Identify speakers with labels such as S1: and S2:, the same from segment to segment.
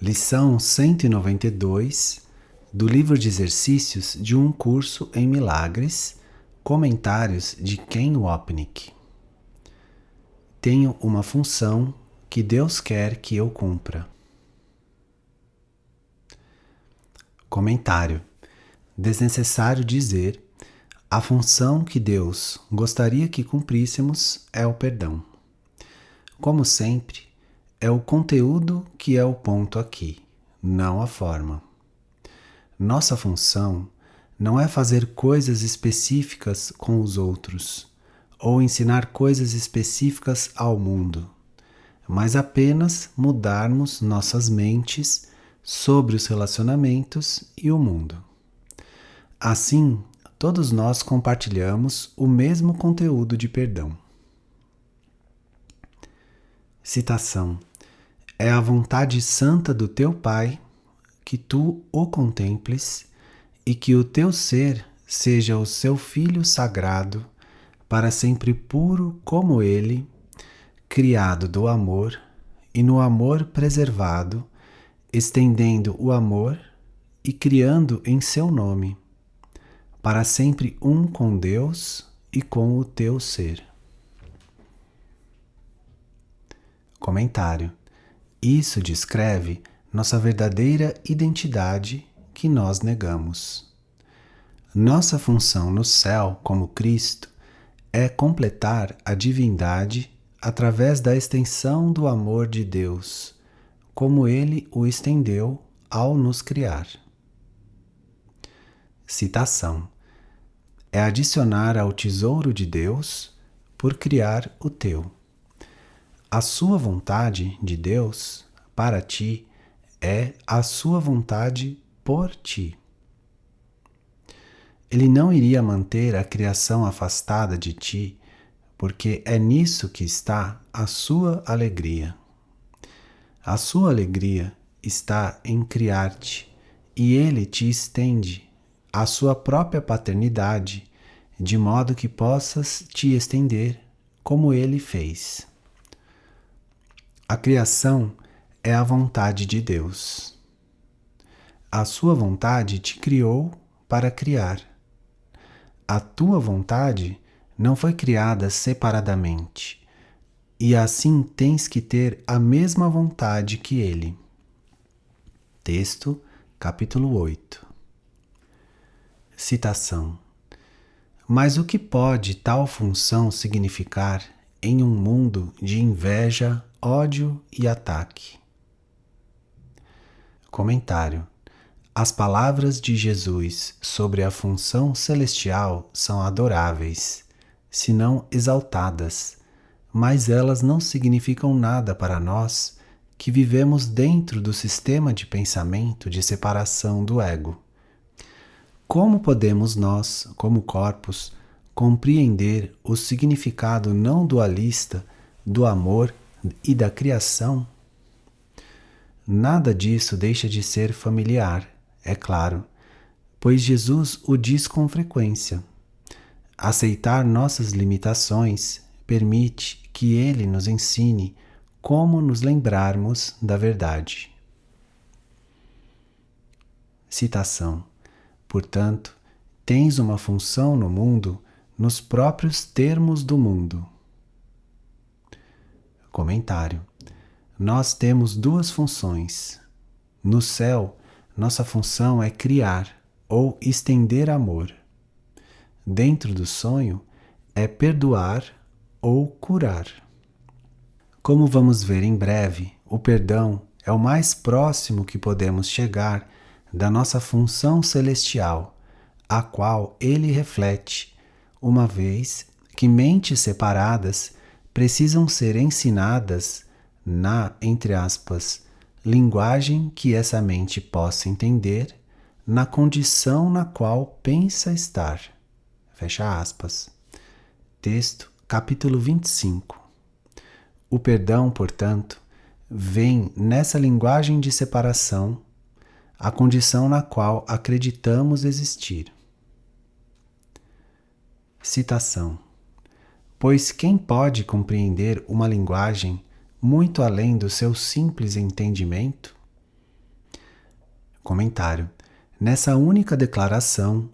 S1: Lição 192 do livro de exercícios de um curso em milagres, comentários de Ken Wapnick. Tenho uma função que Deus quer que eu cumpra. Comentário. Desnecessário dizer, a função que Deus gostaria que cumpríssemos é o perdão. Como sempre, é o conteúdo que é o ponto aqui, não a forma. Nossa função não é fazer coisas específicas com os outros, ou ensinar coisas específicas ao mundo, mas apenas mudarmos nossas mentes sobre os relacionamentos e o mundo. Assim, todos nós compartilhamos o mesmo conteúdo de perdão. Citação. É a vontade santa do teu Pai que tu o contemples e que o teu ser seja o seu Filho sagrado, para sempre puro como ele, criado do amor e no amor preservado, estendendo o amor e criando em seu nome, para sempre um com Deus e com o teu ser. Comentário. Isso descreve nossa verdadeira identidade que nós negamos. Nossa função no céu como Cristo é completar a divindade através da extensão do amor de Deus, como Ele o estendeu ao nos criar. Citação. É adicionar ao tesouro de Deus por criar o teu. A sua vontade de Deus para ti é a sua vontade por ti. Ele não iria manter a criação afastada de ti, porque é nisso que está a sua alegria. A sua alegria está em criar-te, e ele te estende a sua própria paternidade, de modo que possas te estender como ele fez. A criação é a vontade de Deus. A sua vontade te criou para criar. A tua vontade não foi criada separadamente, e assim tens que ter a mesma vontade que ele. Texto, capítulo 8. Citação. Mas o que pode tal função significar em um mundo de inveja, ódio e ataque? Comentário. As palavras de Jesus sobre a função celestial são adoráveis, se não exaltadas, mas elas não significam nada para nós que vivemos dentro do sistema de pensamento de separação do ego. Como podemos nós, como corpos, compreender o significado não dualista do amor e da criação? Nada disso deixa de ser familiar, é claro, pois Jesus o diz com frequência. Aceitar nossas limitações permite que Ele nos ensine como nos lembrarmos da verdade. Citação. Portanto, tens uma função no mundo nos próprios termos do mundo. Comentário. Nós temos duas funções. No céu, nossa função é criar ou estender amor. Dentro do sonho, é perdoar ou curar. Como vamos ver em breve, o perdão é o mais próximo que podemos chegar da nossa função celestial, a qual ele reflete, uma vez que mentes separadas precisam ser ensinadas na, entre aspas, linguagem que essa mente possa entender, na condição na qual pensa estar. Fecha aspas. Texto, capítulo 25. O perdão, portanto, vem nessa linguagem de separação, a condição na qual acreditamos existir. Citação. Pois quem pode compreender uma linguagem muito além do seu simples entendimento? Comentário. Nessa única declaração,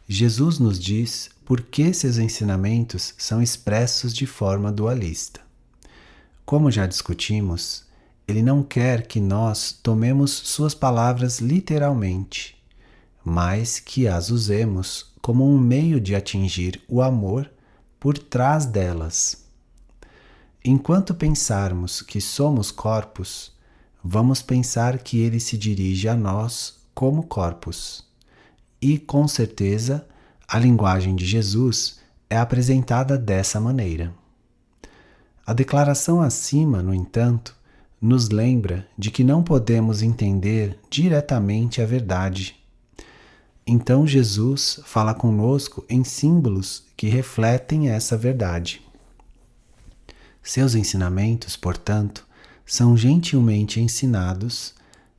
S1: Jesus nos diz por que seus ensinamentos são expressos de forma dualista. Como já discutimos, ele não quer que nós tomemos suas palavras literalmente, mas que as usemos como um meio de atingir o amor por trás delas. Enquanto pensarmos que somos corpos, vamos pensar que ele se dirige a nós como corpos. E, com certeza, a linguagem de Jesus é apresentada dessa maneira. A declaração acima, no entanto, nos lembra de que não podemos entender diretamente a verdade. Então Jesus fala conosco em símbolos que refletem essa verdade. Seus ensinamentos, portanto, são gentilmente ensinados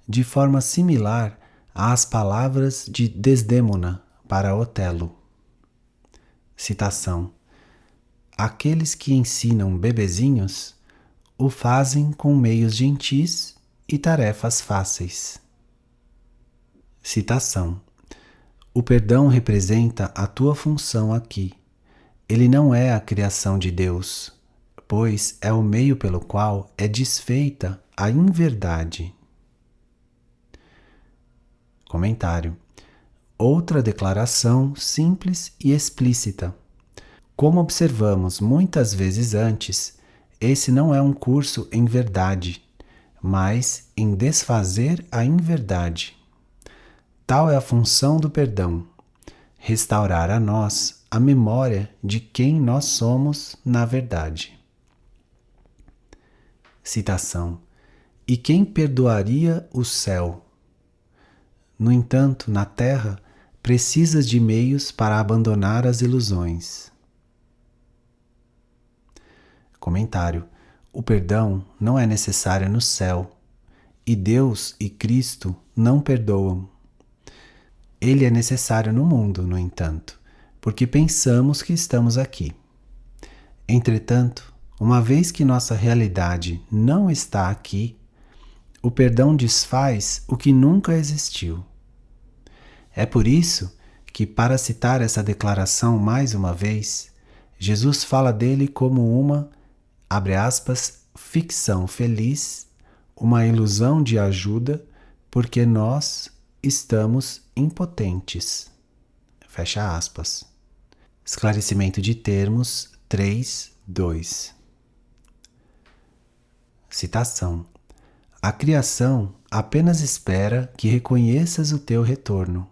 S1: de forma similar às palavras de Desdémona para Otelo. Citação: aqueles que ensinam bebezinhos o fazem com meios gentis e tarefas fáceis. Citação: o perdão representa a tua função aqui. Ele não é a criação de Deus, pois é o meio pelo qual é desfeita a inverdade. Comentário. Outra declaração simples e explícita. Como observamos muitas vezes antes, esse não é um curso em verdade, mas em desfazer a inverdade. Tal é a função do perdão: restaurar a nós a memória de quem nós somos na verdade. Citação: e quem perdoaria o céu? No entanto, na terra, precisas de meios para abandonar as ilusões. Comentário. O perdão não é necessário no céu, e Deus e Cristo não perdoam. Ele é necessário no mundo, no entanto, porque pensamos que estamos aqui. Entretanto, uma vez que nossa realidade não está aqui, o perdão desfaz o que nunca existiu. É por isso que, para citar essa declaração mais uma vez, Jesus fala dele como uma, abre aspas, ficção feliz, uma ilusão de ajuda, porque nós estamos impotentes. Fecha aspas. Esclarecimento de termos 3.2. Citação: a criação apenas espera que reconheças o teu retorno,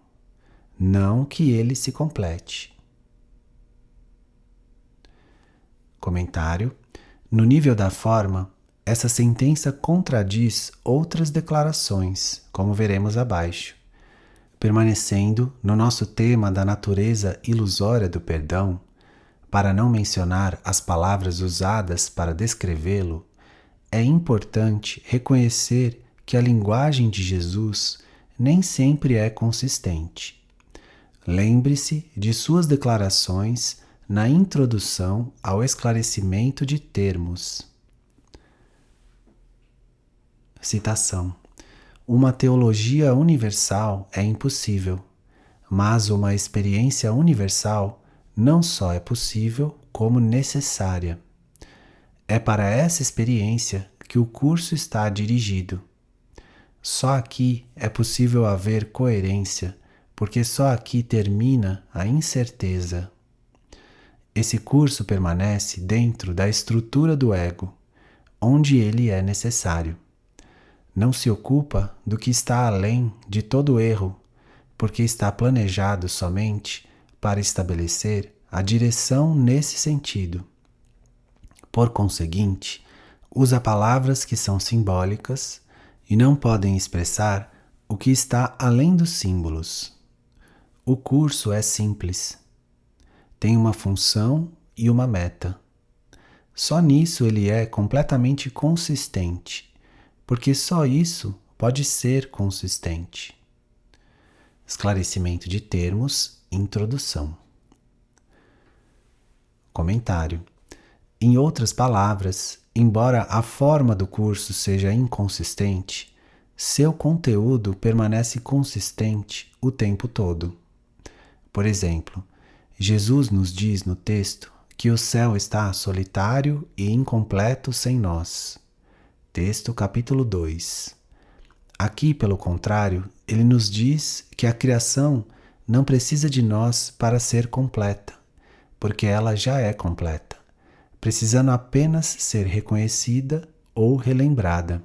S1: não que ele se complete. Comentário. No nível da forma, essa sentença contradiz outras declarações, como veremos abaixo. Permanecendo no nosso tema da natureza ilusória do perdão, para não mencionar as palavras usadas para descrevê-lo, é importante reconhecer que a linguagem de Jesus nem sempre é consistente. Lembre-se de suas declarações na introdução ao esclarecimento de termos. Citação: uma teologia universal é impossível, mas uma experiência universal não só é possível, como necessária. É para essa experiência que o curso está dirigido. Só aqui é possível haver coerência, porque só aqui termina a incerteza. Esse curso permanece dentro da estrutura do ego, onde ele é necessário. Não se ocupa do que está além de todo erro, porque está planejado somente para estabelecer a direção nesse sentido. Por conseguinte, usa palavras que são simbólicas e não podem expressar o que está além dos símbolos. O curso é simples. Tem uma função e uma meta. Só nisso ele é completamente consistente, porque só isso pode ser consistente. Esclarecimento de termos, introdução. Comentário. Em outras palavras, embora a forma do curso seja inconsistente, seu conteúdo permanece consistente o tempo todo. Por exemplo, Jesus nos diz no texto que o céu está solitário e incompleto sem nós. Texto capítulo 2. Aqui, pelo contrário, ele nos diz que a criação não precisa de nós para ser completa, porque ela já é completa, precisando apenas ser reconhecida ou relembrada.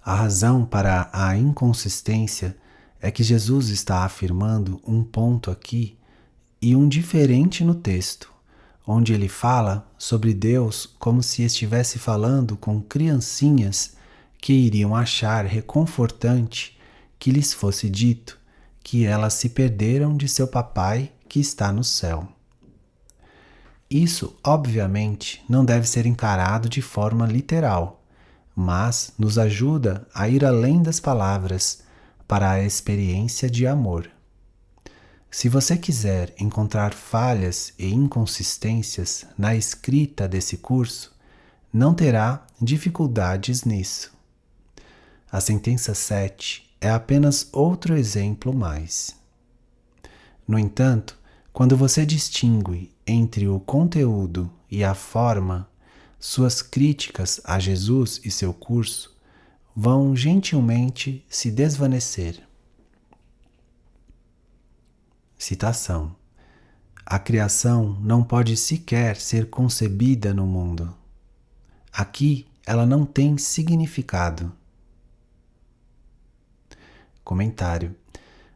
S1: A razão para a inconsistência é que Jesus está afirmando um ponto aqui e um diferente no texto, onde ele fala sobre Deus como se estivesse falando com criancinhas que iriam achar reconfortante que lhes fosse dito que elas se perderam de seu papai que está no céu. Isso, obviamente, não deve ser encarado de forma literal, mas nos ajuda a ir além das palavras para a experiência de amor. Se você quiser encontrar falhas e inconsistências na escrita desse curso, não terá dificuldades nisso. A sentença 7 é apenas outro exemplo mais. No entanto, quando você distingue entre o conteúdo e a forma, suas críticas a Jesus e seu curso vão gentilmente se desvanecer. Citação: a criação não pode sequer ser concebida no mundo. Aqui ela não tem significado. Comentário: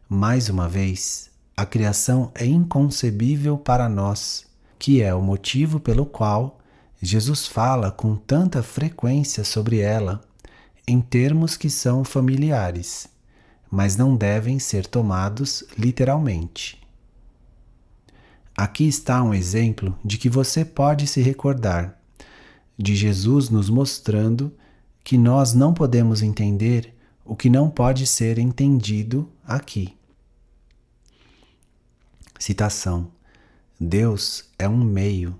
S1: mais uma vez, a criação é inconcebível para nós, que é o motivo pelo qual Jesus fala com tanta frequência sobre ela, em termos que são familiares, mas não devem ser tomados literalmente. Aqui está um exemplo de que você pode se recordar, de Jesus nos mostrando que nós não podemos entender o que não pode ser entendido aqui. Citação: Deus é um meio,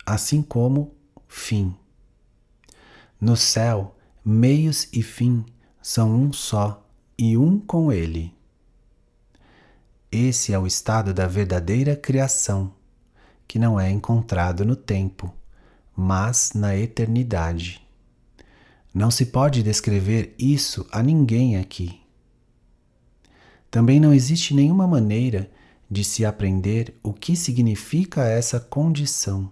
S1: assim como fim. No céu, meios e fim são um só e um com Ele. Esse é o estado da verdadeira criação, que não é encontrado no tempo, mas na eternidade. Não se pode descrever isso a ninguém aqui. Também não existe nenhuma maneira de se aprender o que significa essa condição.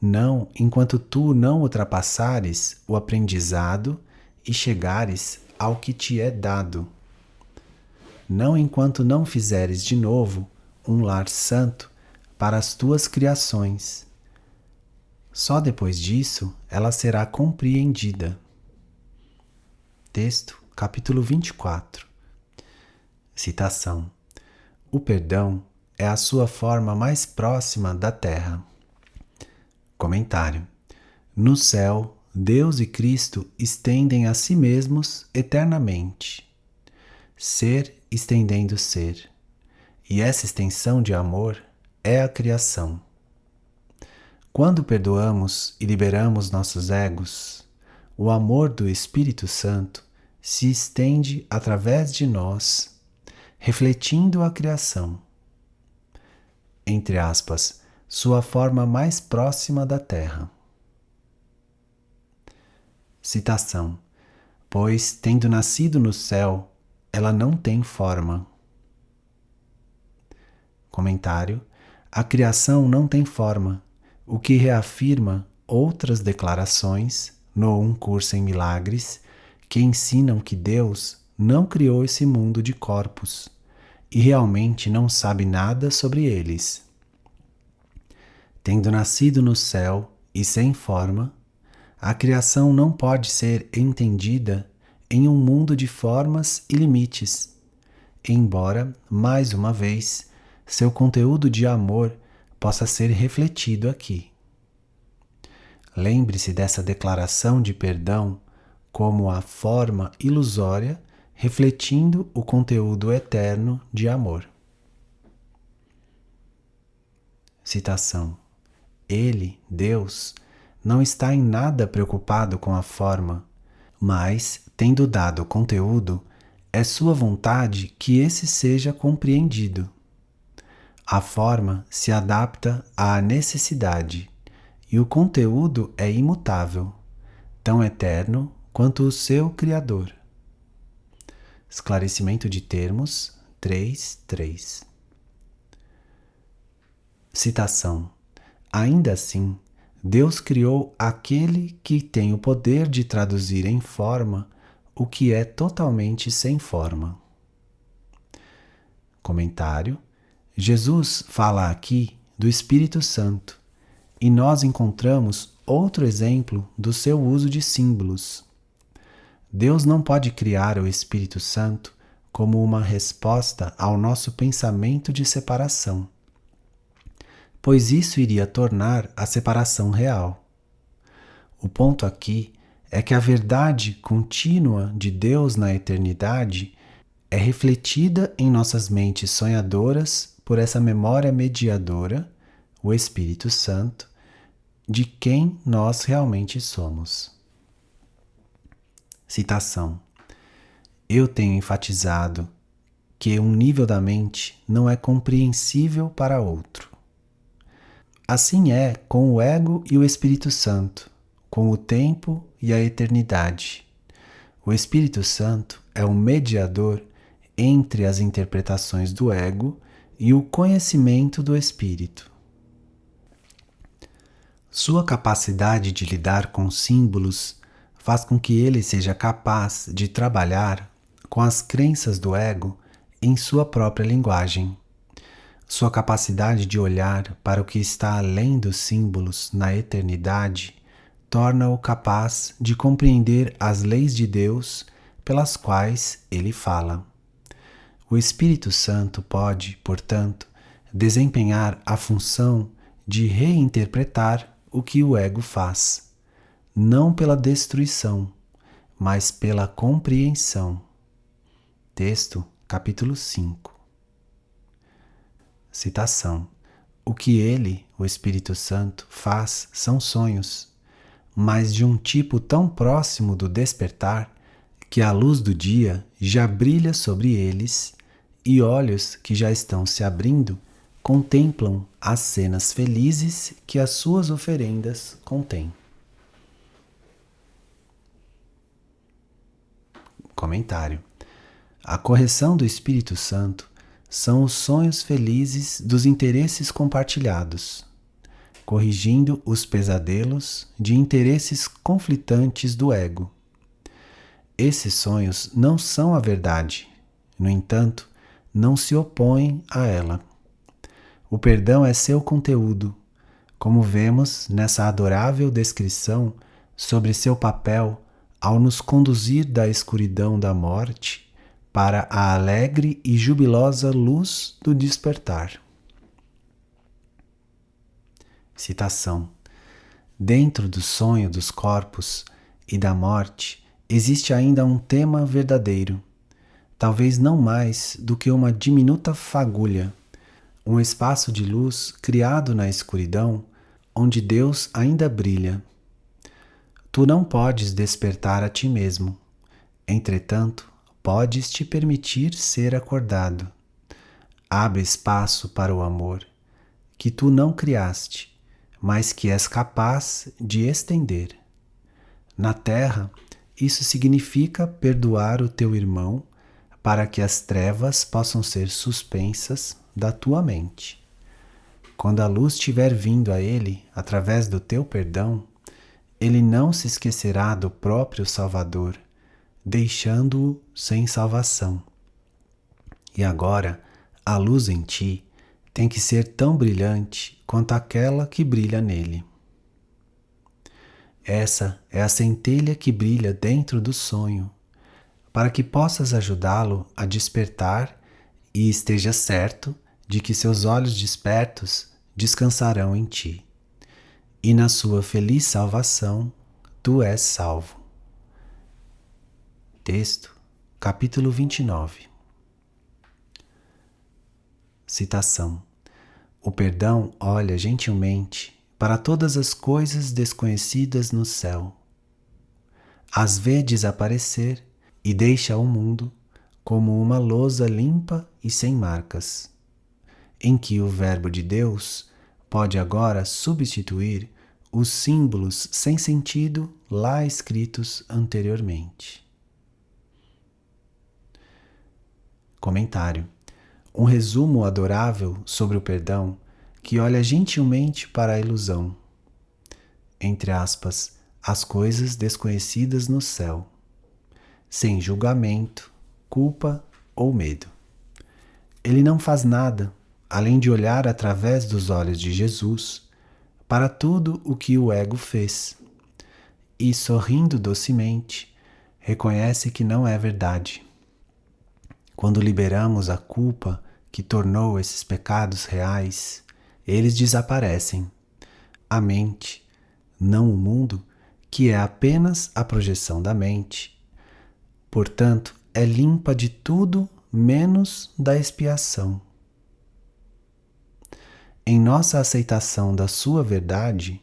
S1: Não enquanto tu não ultrapassares o aprendizado e chegares ao que te é dado. Não enquanto não fizeres de novo um lar santo para as tuas criações. Só depois disso ela será compreendida. Texto, capítulo 24. Citação: o perdão é a sua forma mais próxima da terra. Comentário: no céu, Deus e Cristo estendem a si mesmos eternamente. Ser estendendo ser. E essa extensão de amor é a criação. Quando perdoamos e liberamos nossos egos, o amor do Espírito Santo se estende através de nós, refletindo a criação. Entre aspas, sua forma mais próxima da terra. Citação: pois, tendo nascido no céu, ela não tem forma. Comentário: a criação não tem forma, o que reafirma outras declarações no Um Curso em Milagres que ensinam que Deus não criou esse mundo de corpos e realmente não sabe nada sobre eles. Tendo nascido no céu e sem forma, a criação não pode ser entendida em um mundo de formas e limites, embora, mais uma vez, seu conteúdo de amor possa ser refletido aqui. Lembre-se dessa declaração de perdão como a forma ilusória refletindo o conteúdo eterno de amor. Citação: Ele, Deus, não está em nada preocupado com a forma, Mas, tendo dado conteúdo, é sua vontade que esse seja compreendido. A forma se adapta à necessidade e o conteúdo é imutável, tão eterno quanto o seu Criador. Esclarecimento de termos 3.3. Citação: Ainda assim, Deus criou aquele que tem o poder de traduzir em forma o que é totalmente sem forma. Comentário: Jesus fala aqui do Espírito Santo e nós encontramos outro exemplo do seu uso de símbolos. Deus não pode criar o Espírito Santo como uma resposta ao nosso pensamento de separação, pois isso iria tornar a separação real. O ponto aqui é que a verdade contínua de Deus na eternidade é refletida em nossas mentes sonhadoras por essa memória mediadora, o Espírito Santo, de quem nós realmente somos. Citação: Eu tenho enfatizado que um nível da mente não é compreensível para outro. Assim é com o ego e o Espírito Santo, com o tempo e a eternidade. O Espírito Santo é o mediador entre as interpretações do ego e o conhecimento do Espírito. Sua capacidade de lidar com símbolos faz com que ele seja capaz de trabalhar com as crenças do ego em sua própria linguagem. Sua capacidade de olhar para o que está além dos símbolos na eternidade torna-o capaz de compreender as leis de Deus pelas quais ele fala. O Espírito Santo pode, portanto, desempenhar a função de reinterpretar o que o ego faz, não pela destruição, mas pela compreensão. Texto, capítulo 5. Citação: O que ele, o Espírito Santo, faz são sonhos, mas de um tipo tão próximo do despertar que a luz do dia já brilha sobre eles e olhos que já estão se abrindo contemplam as cenas felizes que as suas oferendas contêm. Comentário: A correção do Espírito Santo são os sonhos felizes dos interesses compartilhados, corrigindo os pesadelos de interesses conflitantes do ego. Esses sonhos não são a verdade, no entanto, não se opõem a ela. O perdão é seu conteúdo, como vemos nessa adorável descrição sobre seu papel ao nos conduzir da escuridão da morte para a alegre e jubilosa luz do despertar. Citação: Dentro do sonho dos corpos e da morte existe ainda um tema verdadeiro, talvez não mais do que uma diminuta fagulha, um espaço de luz criado na escuridão, onde Deus ainda brilha. Tu não podes despertar a ti mesmo, entretanto, podes te permitir ser acordado. Abre espaço para o amor, que tu não criaste, mas que és capaz de estender. Na terra, isso significa perdoar o teu irmão para que as trevas possam ser suspensas da tua mente. Quando a luz tiver vindo a ele através do teu perdão, ele não se esquecerá do próprio Salvador, deixando-o sem salvação. E agora, a luz em ti tem que ser tão brilhante quanto aquela que brilha nele. Essa é a centelha que brilha dentro do sonho, para que possas ajudá-lo a despertar e esteja certo de que seus olhos despertos descansarão em ti. E na sua feliz salvação, tu és salvo. Texto, capítulo 29. Citação: O perdão olha gentilmente para todas as coisas desconhecidas no céu. as vê desaparecer e deixa o mundo como uma lousa limpa e sem marcas, em que o Verbo de Deus pode agora substituir os símbolos sem sentido lá escritos anteriormente. Comentário: um resumo adorável sobre o perdão que olha gentilmente para a ilusão, entre aspas, as coisas desconhecidas no céu, sem julgamento, culpa ou medo. Ele não faz nada além de olhar através dos olhos de Jesus para tudo o que o ego fez e, sorrindo docemente, reconhece que não é verdade. Quando liberamos a culpa que tornou esses pecados reais, eles desaparecem. A mente, não o mundo, que é apenas a projeção da mente, portanto, é limpa de tudo menos da expiação. Em nossa aceitação da sua verdade,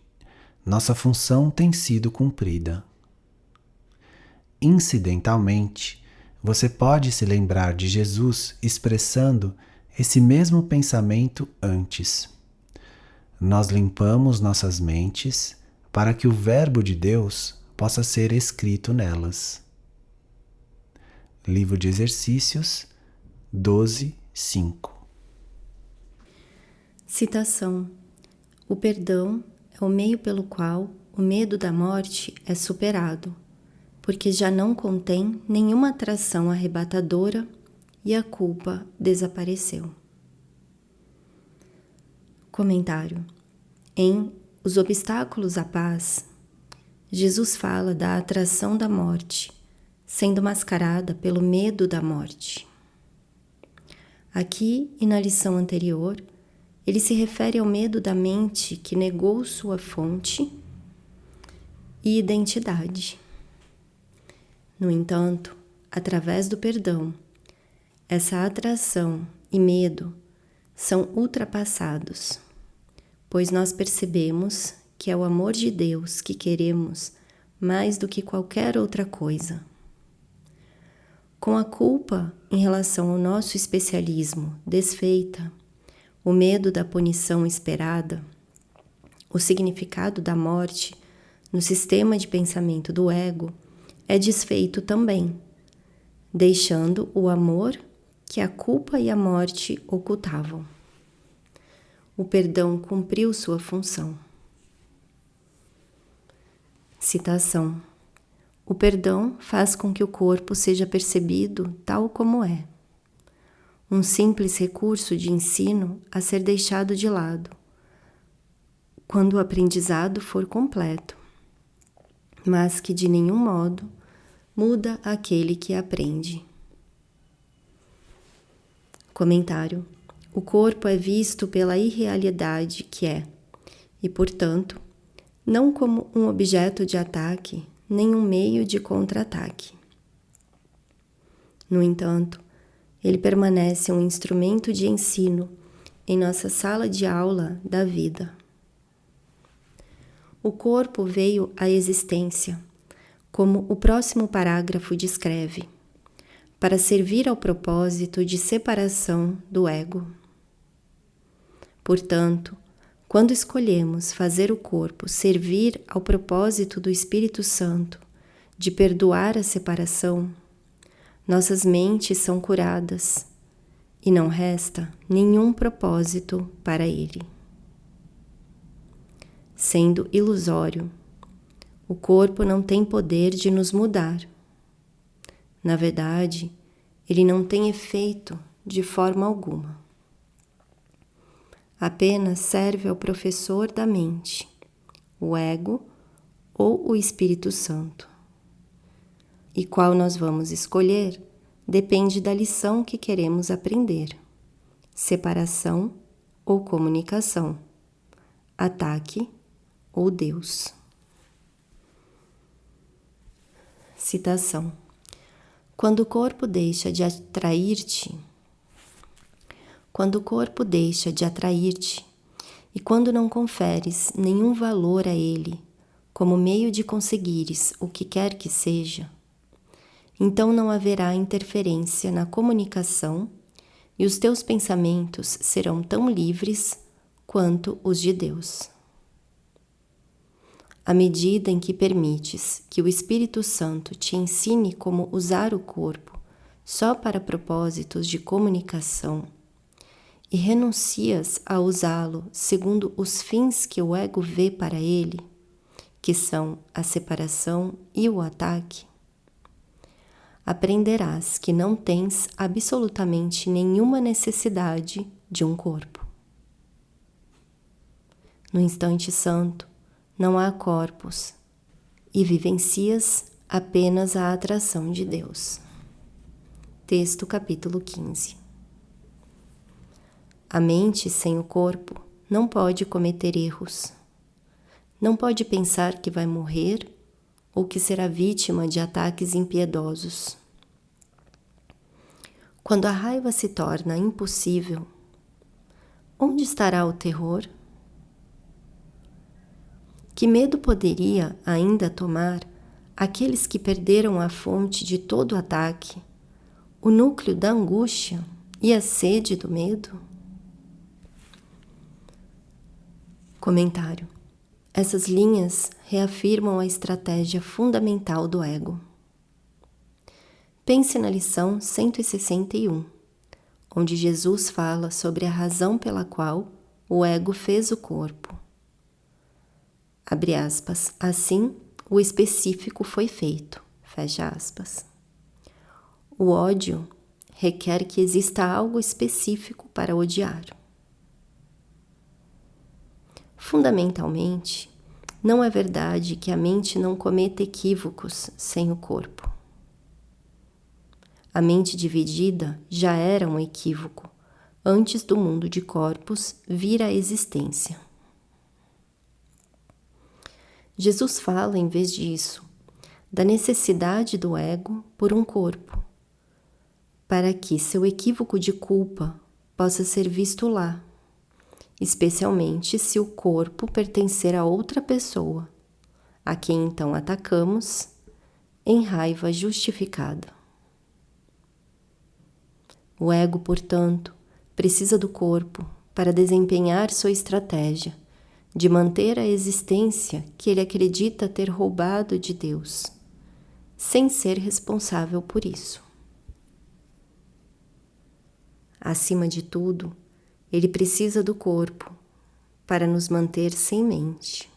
S1: nossa função tem sido cumprida. Incidentalmente, você pode se lembrar de Jesus expressando esse mesmo pensamento antes. Nós limpamos nossas mentes para que o Verbo de Deus possa ser escrito nelas. Livro de Exercícios 12:5.
S2: Citação: o perdão é o meio pelo qual o medo da morte é superado, porque já não contém nenhuma atração arrebatadora e a culpa desapareceu. Comentário: em Os Obstáculos à Paz, Jesus fala da atração da morte, sendo mascarada pelo medo da morte. Aqui e na lição anterior, ele se refere ao medo da mente que negou sua fonte e identidade. No entanto, através do perdão, essa atração e medo são ultrapassados, pois nós percebemos que é o amor de Deus que queremos mais do que qualquer outra coisa. Com a culpa em relação ao nosso especialismo desfeita, o medo da punição esperada, o significado da morte no sistema de pensamento do ego é desfeito também, deixando o amor que a culpa e a morte ocultavam. O perdão cumpriu sua função. Citação: o perdão faz com que o corpo seja percebido tal como é. Um simples recurso de ensino a ser deixado de lado, quando o aprendizado for completo, mas que de nenhum modo muda aquele que aprende. Comentário: o corpo é visto pela irrealidade que é, e, portanto, não como um objeto de ataque, nem um meio de contra-ataque. No entanto, ele permanece um instrumento de ensino em nossa sala de aula da vida. O corpo veio à existência, como o próximo parágrafo descreve, para servir ao propósito de separação do ego. Portanto, quando escolhemos fazer o corpo servir ao propósito do Espírito Santo de perdoar a separação, nossas mentes são curadas e não resta nenhum propósito para ele. Sendo ilusório, o corpo não tem poder de nos mudar. Na verdade, ele não tem efeito de forma alguma. Apenas serve ao professor da mente, o ego ou o Espírito Santo. E qual nós vamos escolher depende da lição que queremos aprender: separação ou comunicação, ataque ou Deus. Citação: quando o corpo deixa de atrair-te, e quando não conferes nenhum valor a ele, como meio de conseguires o que quer que seja, então não haverá interferência na comunicação e os teus pensamentos serão tão livres quanto os de Deus. À medida em que permites que o Espírito Santo te ensine como usar o corpo só para propósitos de comunicação e renuncias a usá-lo segundo os fins que o ego vê para ele, que são a separação e o ataque, aprenderás que não tens absolutamente nenhuma necessidade de um corpo. No instante santo, não há corpos e vivencias apenas a atração de Deus. Texto capítulo 15. A mente sem o corpo não pode cometer erros. Não pode pensar que vai morrer ou que será vítima de ataques impiedosos. Quando a raiva se torna impossível, onde estará o terror? Que medo poderia ainda tomar aqueles que perderam a fonte de todo ataque, o núcleo da angústia e a sede do medo? Comentário. Essas linhas reafirmam a estratégia fundamental do ego. Pense na lição 161, onde Jesus fala sobre a razão pela qual o ego fez o corpo. Abre aspas, assim o específico foi feito, fecha aspas. O ódio requer que exista algo específico para odiar. Fundamentalmente, não é verdade que a mente não cometa equívocos sem o corpo. A mente dividida já era um equívoco antes do mundo de corpos vir à existência. Jesus fala, em vez disso, da necessidade do ego por um corpo, para que seu equívoco de culpa possa ser visto lá, especialmente se o corpo pertencer a outra pessoa, a quem então atacamos em raiva justificada. O ego, portanto, precisa do corpo para desempenhar sua estratégia de manter a existência que ele acredita ter roubado de Deus, sem ser responsável por isso. Acima de tudo, ele precisa do corpo para nos manter sem mente.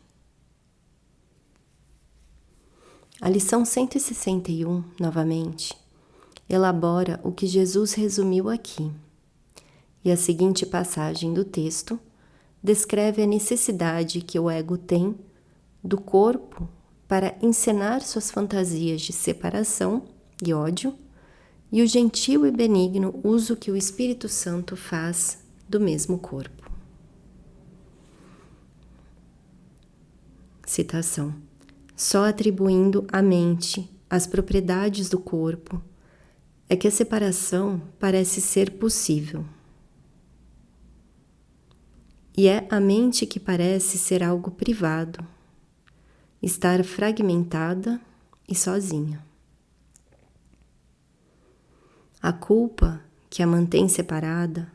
S2: A lição 161, novamente, elabora o que Jesus resumiu aqui, e a seguinte passagem do texto descreve a necessidade que o ego tem do corpo para encenar suas fantasias de separação e ódio e o gentil e benigno uso que o Espírito Santo faz do mesmo corpo. Citação. Só atribuindo à mente as propriedades do corpo é que a separação parece ser possível. E é a mente que parece ser algo privado, estar fragmentada e sozinha. A culpa que a mantém separada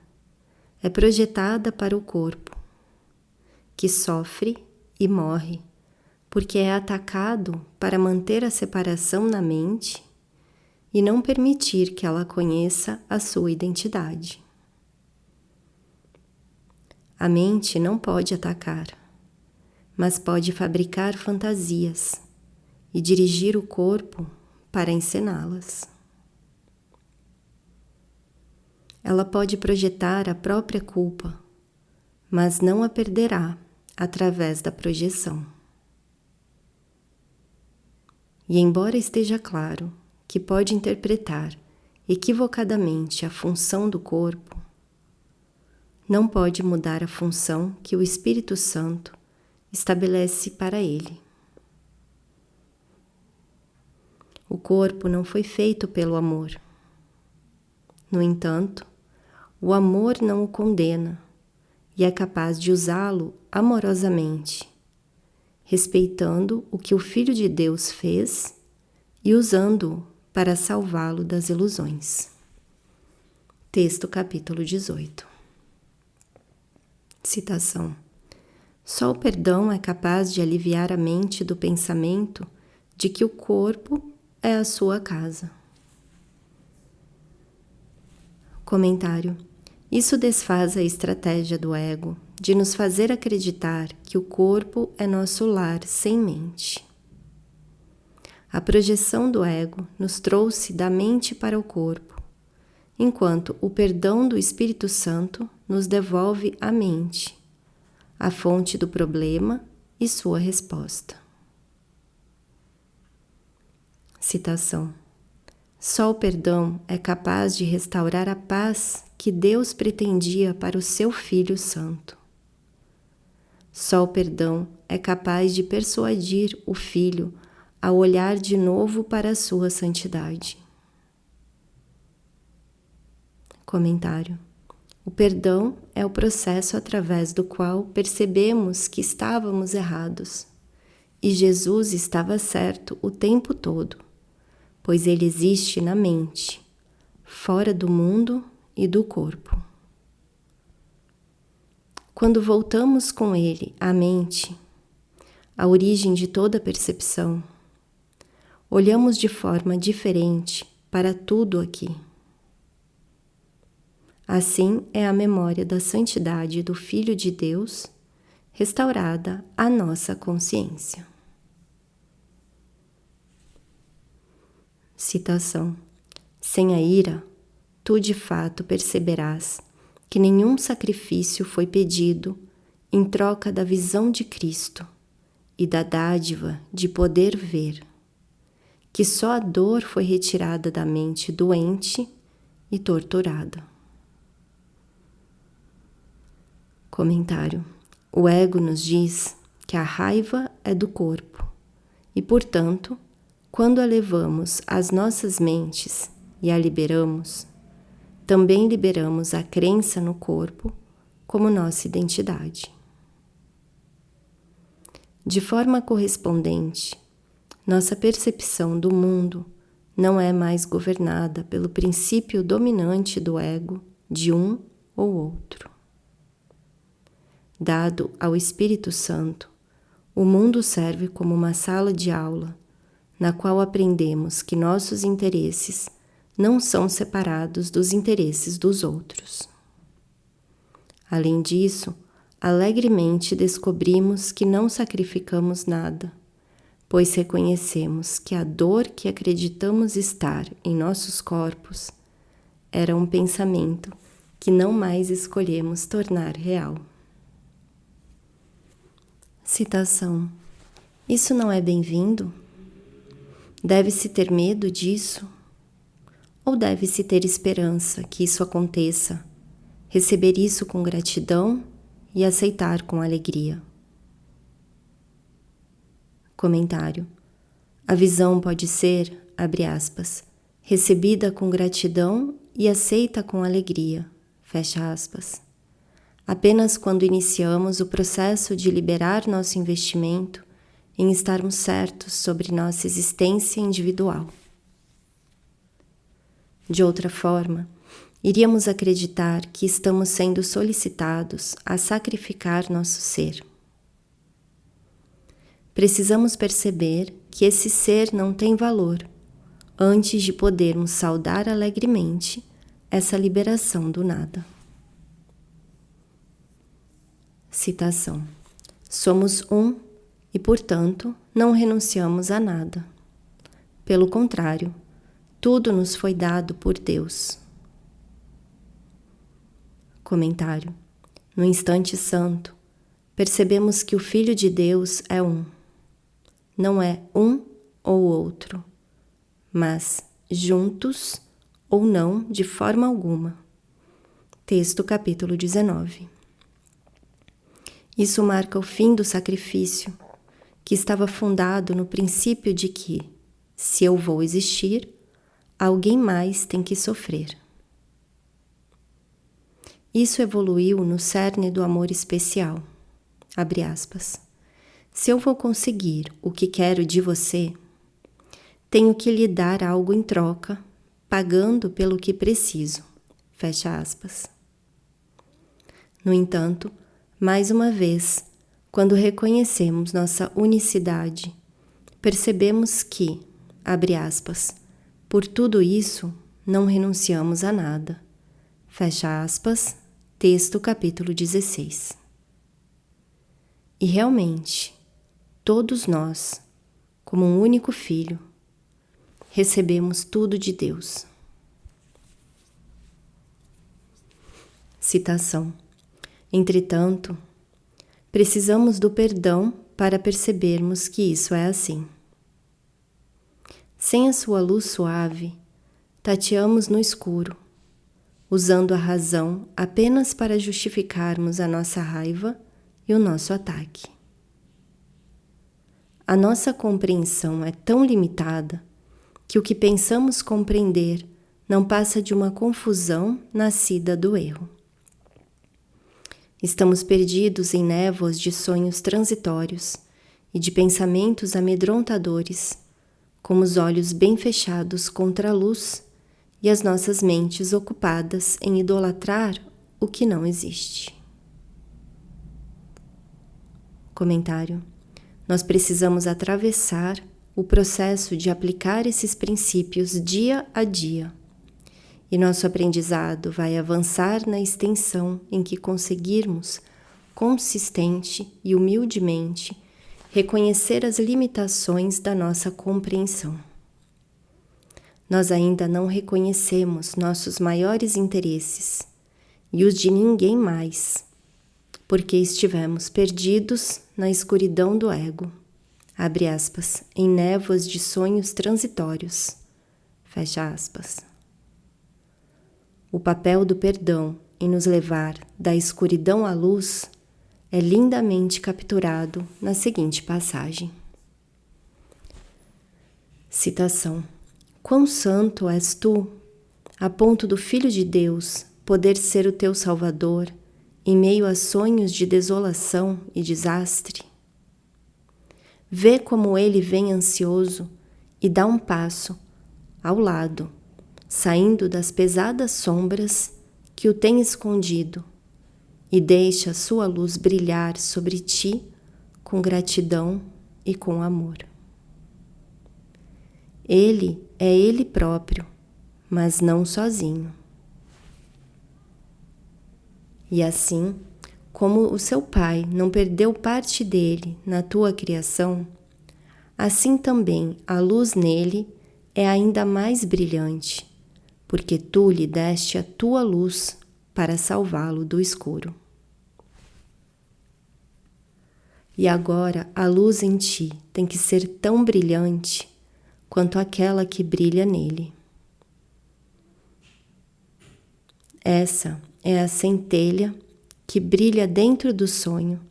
S2: é projetada para o corpo, que sofre e morre porque é atacado para manter a separação na mente e não permitir que ela conheça a sua identidade. A mente não pode atacar, mas pode fabricar fantasias e dirigir o corpo para encená-las. Ela pode projetar a própria culpa, mas não a perderá através da projeção. E embora esteja claro que pode interpretar equivocadamente a função do corpo, não pode mudar a função que o Espírito Santo estabelece para ele. O corpo não foi feito pelo amor. No entanto, o amor não o condena e é capaz de usá-lo amorosamente, respeitando o que o Filho de Deus fez e usando-o para salvá-lo das ilusões. Texto capítulo 18. Citação. Só o perdão é capaz de aliviar a mente do pensamento de que o corpo é a sua casa. Comentário. Isso desfaz a estratégia do ego de nos fazer acreditar que o corpo é nosso lar sem mente. A projeção do ego nos trouxe da mente para o corpo, enquanto o perdão do Espírito Santo nos devolve a mente, a fonte do problema e sua resposta. Citação. Só o perdão é capaz de restaurar a paz que Deus pretendia para o seu Filho Santo. Só o perdão é capaz de persuadir o Filho a olhar de novo para a sua santidade. Comentário. O perdão é o processo através do qual percebemos que estávamos errados e Jesus estava certo o tempo todo, pois ele existe na mente, fora do mundo e do corpo. Quando voltamos com ele à mente, a origem de toda percepção, olhamos de forma diferente para tudo aqui. Assim é a memória da santidade do Filho de Deus restaurada à nossa consciência. Citação. Sem a ira, tu de fato perceberás que nenhum sacrifício foi pedido em troca da visão de Cristo e da dádiva de poder ver, que só a dor foi retirada da mente doente e torturada. Comentário. O ego nos diz que a raiva é do corpo e, portanto, quando a levamos às nossas mentes e a liberamos, também liberamos a crença no corpo como nossa identidade. De forma correspondente, nossa percepção do mundo não é mais governada pelo princípio dominante do ego de um ou outro. Dado ao Espírito Santo, o mundo serve como uma sala de aula, na qual aprendemos que nossos interesses não são separados dos interesses dos outros. Além disso, alegremente descobrimos que não sacrificamos nada, pois reconhecemos que a dor que acreditamos estar em nossos corpos era um pensamento que não mais escolhemos tornar real. Citação. Isso não é bem-vindo? Deve-se ter medo disso? Ou deve-se ter esperança que isso aconteça, receber isso com gratidão e aceitar com alegria? Comentário. A visão pode ser, abre aspas, recebida com gratidão e aceita com alegria, fecha aspas. Apenas quando iniciamos o processo de liberar nosso investimento em estarmos certos sobre nossa existência individual. De outra forma, iríamos acreditar que estamos sendo solicitados a sacrificar nosso ser. Precisamos perceber que esse ser não tem valor, antes de podermos saudar alegremente essa liberação do nada. Citação. Somos um e, portanto, não renunciamos a nada. Pelo contrário, tudo nos foi dado por Deus. Comentário. No instante santo, percebemos que o Filho de Deus é um. Não é um ou outro, mas juntos ou não de forma alguma. Texto capítulo 19. Isso marca o fim do sacrifício, que estava fundado no princípio de que, se eu vou existir, alguém mais tem que sofrer. Isso evoluiu no cerne do amor especial, abre aspas, Se eu vou conseguir o que quero de você, tenho que lhe dar algo em troca, pagando pelo que preciso. Fecha aspas. No entanto, mais uma vez, quando reconhecemos nossa unicidade, percebemos que, abre aspas, por tudo isso, não renunciamos a nada. Fecha aspas, texto capítulo 16. E realmente, todos nós, como um único filho, recebemos tudo de Deus. Citação. Entretanto, precisamos do perdão para percebermos que isso é assim. Sem a sua luz suave, tateamos no escuro, usando a razão apenas para justificarmos a nossa raiva e o nosso ataque. A nossa compreensão é tão limitada que o que pensamos compreender não passa de uma confusão nascida do erro. Estamos perdidos em névoas de sonhos transitórios e de pensamentos amedrontadores, com os olhos bem fechados contra a luz e as nossas mentes ocupadas em idolatrar o que não existe. Comentário. Nós precisamos atravessar o processo de aplicar esses princípios dia a dia, e nosso aprendizado vai avançar na extensão em que conseguirmos, consistente e humildemente, reconhecer as limitações da nossa compreensão. Nós ainda não reconhecemos nossos maiores interesses e os de ninguém mais, porque estivemos perdidos na escuridão do ego, abre aspas, em névoas de sonhos transitórios, fecha aspas. O papel do perdão em nos levar da escuridão à luz é lindamente capturado na seguinte passagem. Citação. Quão santo és tu, a ponto do Filho de Deus poder ser o teu Salvador em meio a sonhos de desolação e desastre? Vê como ele vem ansioso e dá um passo ao lado, saindo das pesadas sombras que o têm escondido, e deixa a sua luz brilhar sobre ti com gratidão e com amor. Ele é ele próprio, mas não sozinho. E assim, como o seu Pai não perdeu parte dele na tua criação, assim também a luz nele é ainda mais brilhante, porque tu lhe deste a tua luz para salvá-lo do escuro. E agora a luz em ti tem que ser tão brilhante quanto aquela que brilha nele. Essa é a centelha que brilha dentro do sonho,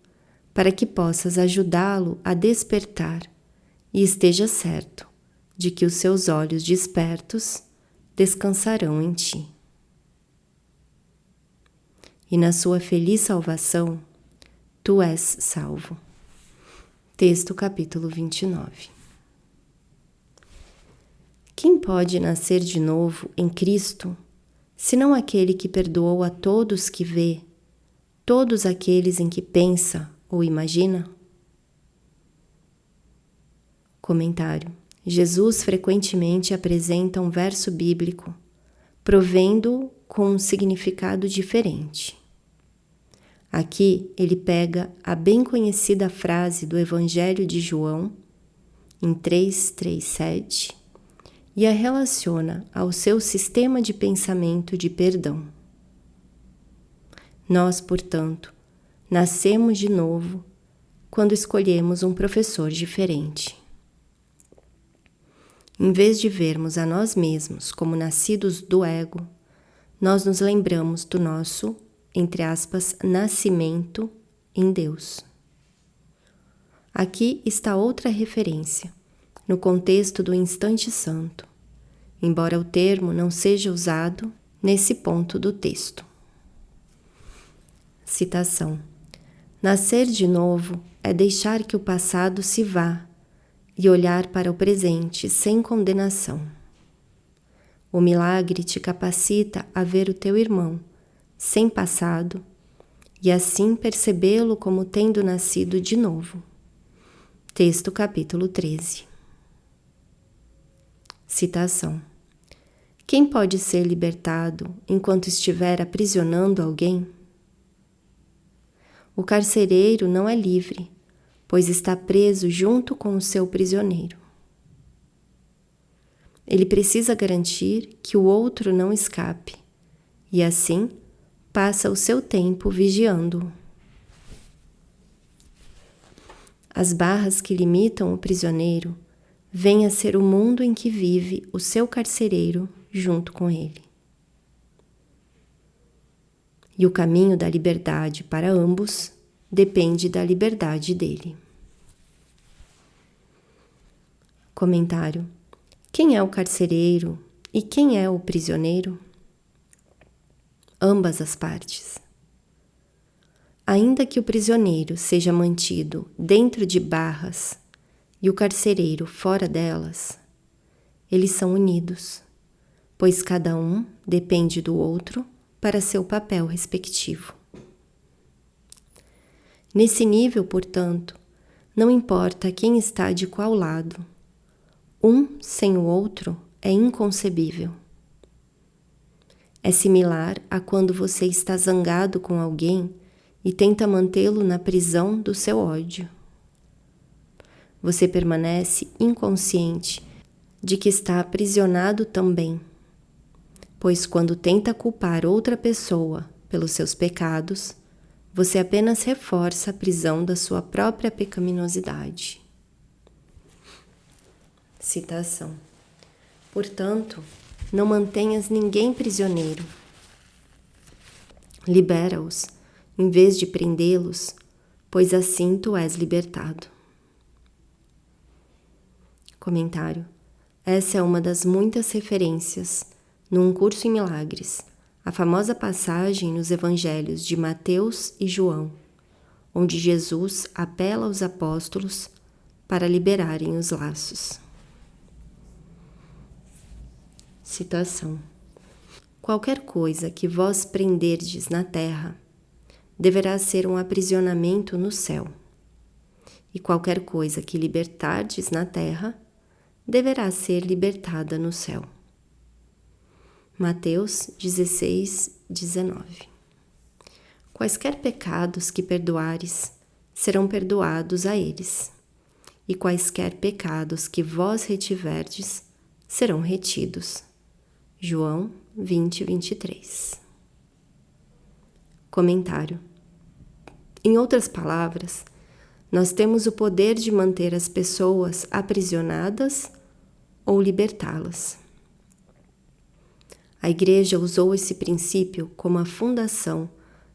S2: para que possas ajudá-lo a despertar e esteja certo de que os seus olhos despertos descansarão em ti. E na sua feliz salvação, tu és salvo. Texto capítulo 29. Quem pode nascer de novo em Cristo, senão aquele que perdoou a todos que vê, todos aqueles em que pensa ou imagina? Comentário. Jesus frequentemente apresenta um verso bíblico, provendo-o com um significado diferente. Aqui ele pega a bem conhecida frase do Evangelho de João, em 3:3-7, e a relaciona ao seu sistema de pensamento de perdão. Nós, portanto, nascemos de novo quando escolhemos um professor diferente. Em vez de vermos a nós mesmos como nascidos do ego, nós nos lembramos do nosso, entre aspas, nascimento em Deus. Aqui está outra referência, no contexto do instante santo, embora o termo não seja usado nesse ponto do texto. Citação. Nascer de novo é deixar que o passado se vá e olhar para o presente sem condenação. O milagre te capacita a ver o teu irmão sem passado e assim percebê-lo como tendo nascido de novo. Texto capítulo 13. Citação. Quem pode ser libertado enquanto estiver aprisionando alguém? O carcereiro não é livre, pois está preso junto com o seu prisioneiro. Ele precisa garantir que o outro não escape, e assim passa o seu tempo vigiando-o. As barras que limitam o prisioneiro vêm a ser o mundo em que vive o seu carcereiro junto com ele. E o caminho da liberdade para ambos depende da liberdade dele. Comentário. Quem é o carcereiro e quem é o prisioneiro? Ambas as partes. Ainda que o prisioneiro seja mantido dentro de barras e o carcereiro fora delas, eles são unidos, pois cada um depende do outro para seu papel respectivo. Nesse nível, portanto, não importa quem está de qual lado, um sem o outro é inconcebível. É similar a quando você está zangado com alguém e tenta mantê-lo na prisão do seu ódio. Você permanece inconsciente de que está aprisionado também, pois quando tenta culpar outra pessoa pelos seus pecados, você apenas reforça a prisão da sua própria pecaminosidade. Citação. Portanto, não mantenhas ninguém prisioneiro. Libera-os, em vez de prendê-los, pois assim tu és libertado. Comentário. Essa é uma das muitas referências num curso em milagres, a famosa passagem nos evangelhos de Mateus e João, onde Jesus apela aos apóstolos para liberarem os laços. Citação. Qualquer coisa que vós prenderdes na terra deverá ser um aprisionamento no céu, e qualquer coisa que libertardes na terra deverá ser libertada no céu. Mateus 16, 19. Quaisquer pecados que perdoares serão perdoados a eles, e quaisquer pecados que vós retiverdes serão retidos. João 20, 23. Comentário. Em outras palavras, nós temos o poder de manter as pessoas aprisionadas ou libertá-las. A Igreja usou esse princípio como a fundação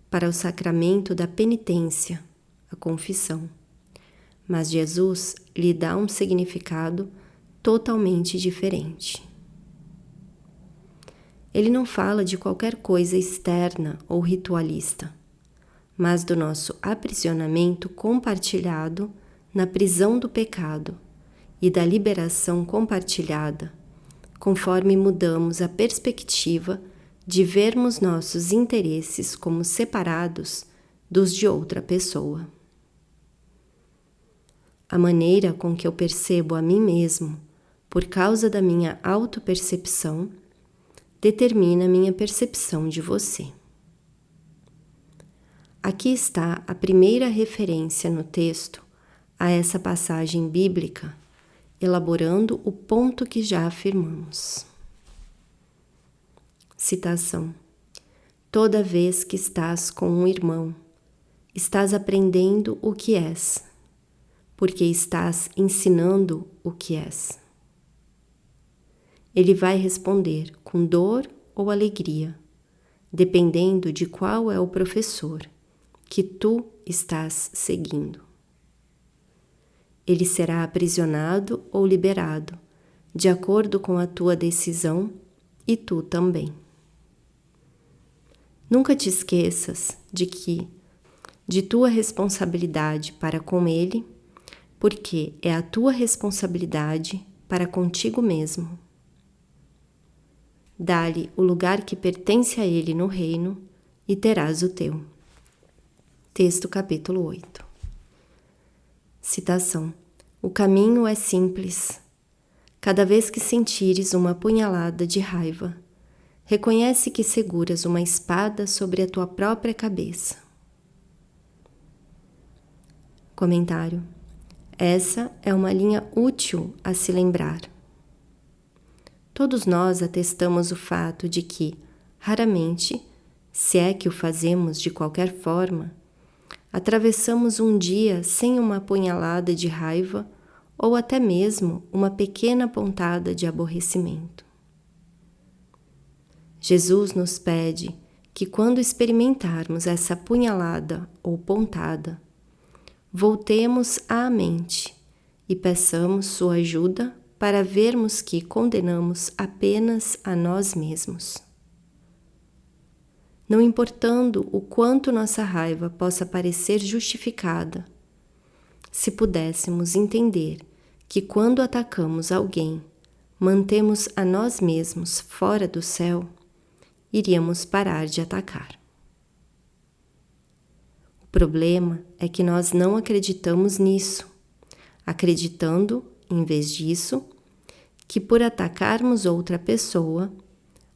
S2: para o sacramento da penitência, a confissão. Mas Jesus lhe dá um significado totalmente diferente. Ele não fala de qualquer coisa externa ou ritualista, mas do nosso aprisionamento compartilhado na prisão do pecado e da liberação compartilhada, conforme mudamos a perspectiva de vermos nossos interesses como separados dos de outra pessoa. A maneira com que eu percebo a mim mesmo, por causa da minha autopercepção, determina minha percepção de você. Aqui está a primeira referência no texto a essa passagem bíblica, elaborando o ponto que já afirmamos. Citação. Toda vez que estás com um irmão, estás aprendendo o que és, porque estás ensinando o que és. Ele vai responder com dor ou alegria, dependendo de qual é o professor que tu estás seguindo. Ele será aprisionado ou liberado, de acordo com a tua decisão, e tu também. Nunca te esqueças de que de tua responsabilidade para com ele, porque é a tua responsabilidade para contigo mesmo. Dá-lhe o lugar que pertence a ele no reino e terás o teu. Texto capítulo 8. Citação: o caminho é simples. Cada vez que sentires uma punhalada de raiva, reconhece que seguras uma espada sobre a tua própria cabeça. Comentário: essa é uma linha útil a se lembrar. Todos nós atestamos o fato de que, raramente, se é que o fazemos de qualquer forma, atravessamos um dia sem uma punhalada de raiva ou até mesmo uma pequena pontada de aborrecimento. Jesus nos pede que, quando experimentarmos essa punhalada ou pontada, voltemos à mente e peçamos sua ajuda para vermos que condenamos apenas a nós mesmos. Não importando o quanto nossa raiva possa parecer justificada, se pudéssemos entender que quando atacamos alguém, mantemos a nós mesmos fora do céu, iríamos parar de atacar. O problema é que nós não acreditamos nisso, acreditando, em vez disso, que por atacarmos outra pessoa,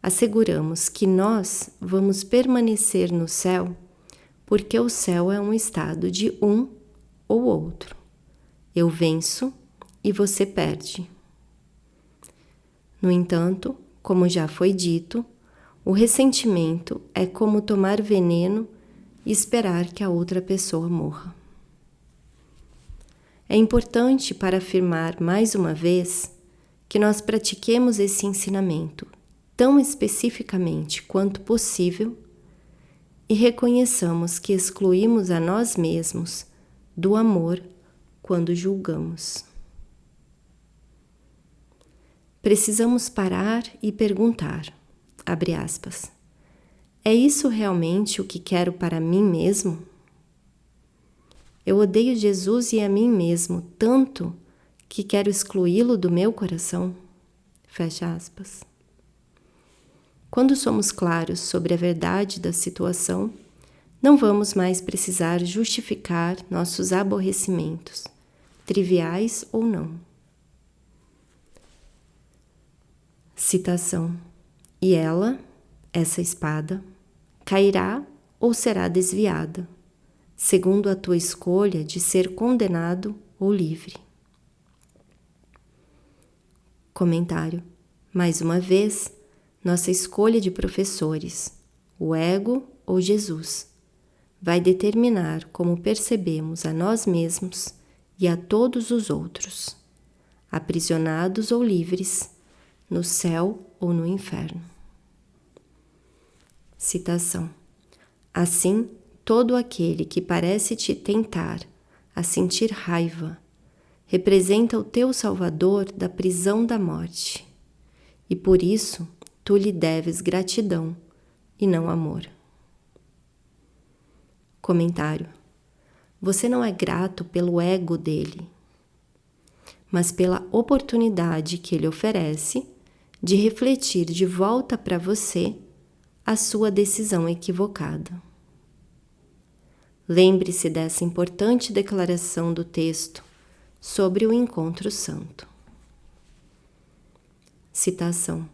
S2: asseguramos que nós vamos permanecer no céu, porque o céu é um estado de um ou outro. Eu venço e você perde. No entanto, como já foi dito, o ressentimento é como tomar veneno e esperar que a outra pessoa morra. É importante para afirmar mais uma vez que nós pratiquemos esse ensinamento tão especificamente quanto possível e reconheçamos que excluímos a nós mesmos do amor quando julgamos. Precisamos parar e perguntar, abre aspas, é isso realmente o que quero para mim mesmo? Eu odeio Jesus e a mim mesmo tanto que quero excluí-lo do meu coração? Fecha aspas. Quando somos claros sobre a verdade da situação, não vamos mais precisar justificar nossos aborrecimentos, triviais ou não. Citação: e ela, essa espada, cairá ou será desviada, segundo a tua escolha de ser condenado ou livre. Comentário: mais uma vez, nossa escolha de professores, o ego ou Jesus, vai determinar como percebemos a nós mesmos e a todos os outros, aprisionados ou livres, no céu ou no inferno. Citação: assim, todo aquele que parece te tentar a sentir raiva representa o teu Salvador da prisão da morte, e por isso tu lhe deves gratidão e não amor. Comentário: você não é grato pelo ego dele, mas pela oportunidade que ele oferece de refletir de volta para você a sua decisão equivocada. Lembre-se dessa importante declaração do texto sobre o encontro santo. Citação: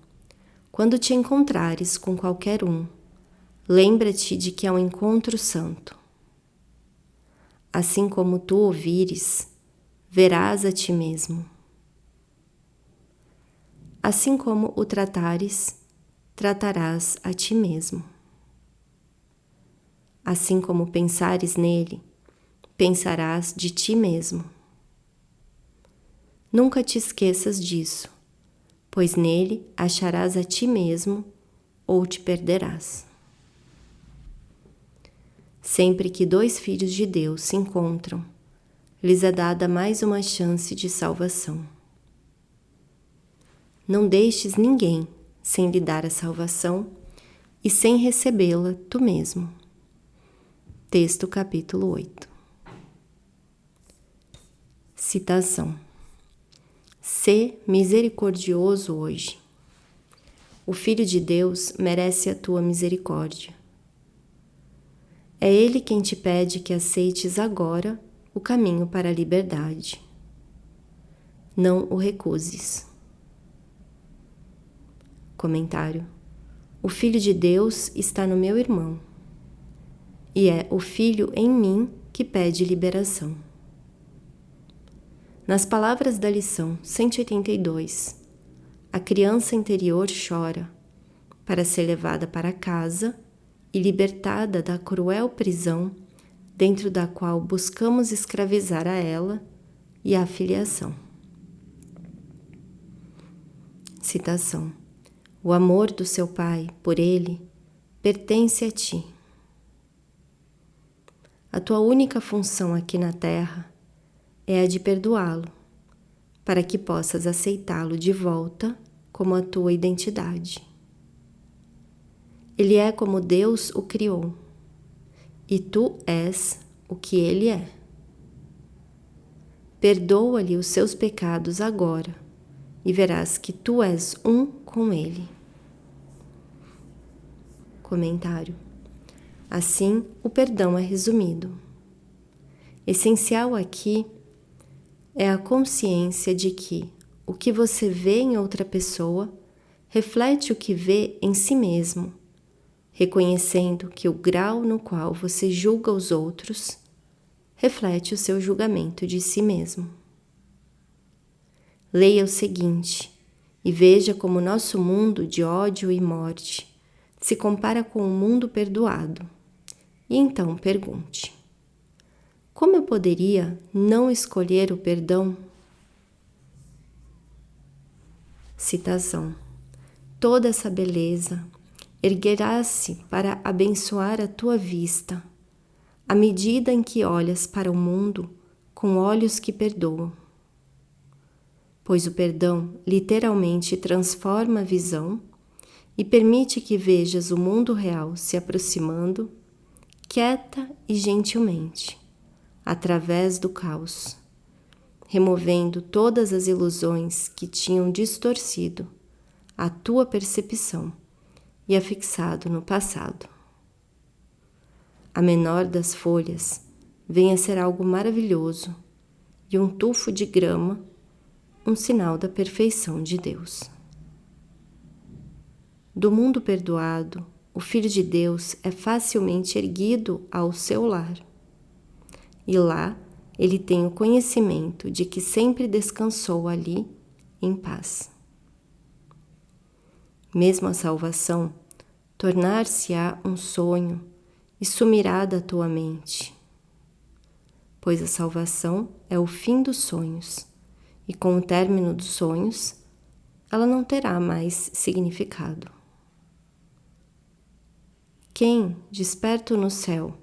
S2: quando te encontrares com qualquer um, lembra-te de que é um encontro santo. Assim como tu ouvires, verás a ti mesmo. Assim como o tratares, tratarás a ti mesmo. Assim como pensares nele, pensarás de ti mesmo. Nunca te esqueças disso, pois nele acharás a ti mesmo ou te perderás. Sempre que dois filhos de Deus se encontram, lhes é dada mais uma chance de salvação. Não deixes ninguém sem lhe dar a salvação e sem recebê-la tu mesmo. Texto capítulo 8. Citação. Sê misericordioso hoje. O Filho de Deus merece a tua misericórdia. É Ele quem te pede que aceites agora o caminho para a liberdade. Não o recuses. Comentário. O Filho de Deus está no meu irmão, e é o Filho em mim que pede liberação. Nas palavras da lição 182, a criança interior chora para ser levada para casa e libertada da cruel prisão dentro da qual buscamos escravizar a ela e a filiação. Citação. O amor do seu pai por ele pertence a ti. A tua única função aqui na terra é a de perdoá-lo, para que possas aceitá-lo de volta como a tua identidade. Ele é como Deus o criou, e tu és o que ele é. Perdoa-lhe os seus pecados agora, e verás que tu és um com ele. Comentário. Assim, o perdão é resumido. Essencial aqui é a consciência de que o que você vê em outra pessoa reflete o que vê em si mesmo, reconhecendo que o grau no qual você julga os outros reflete o seu julgamento de si mesmo. Leia o seguinte e veja como nosso mundo de ódio e morte se compara com o mundo perdoado. E então pergunte: como eu poderia não escolher o perdão? Citação. Toda essa beleza erguerá-se para abençoar a tua vista, à medida em que olhas para o mundo com olhos que perdoam. Pois o perdão literalmente transforma a visão e permite que vejas o mundo real se aproximando, quieta e gentilmente, através do caos, removendo todas as ilusões que tinham distorcido a tua percepção e a fixado no passado. A menor das folhas vem a ser algo maravilhoso e um tufo de grama, um sinal da perfeição de Deus. Do mundo perdoado, o Filho de Deus é facilmente erguido ao seu lar. E lá ele tem o conhecimento de que sempre descansou ali em paz. Mesmo a salvação tornar-se-á um sonho e sumirá da tua mente, pois a salvação é o fim dos sonhos, e com o término dos sonhos, ela não terá mais significado. Quem, desperto no céu,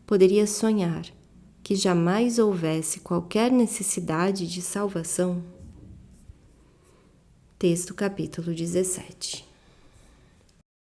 S2: poderia sonhar que jamais houvesse qualquer necessidade de salvação? Texto capítulo 17.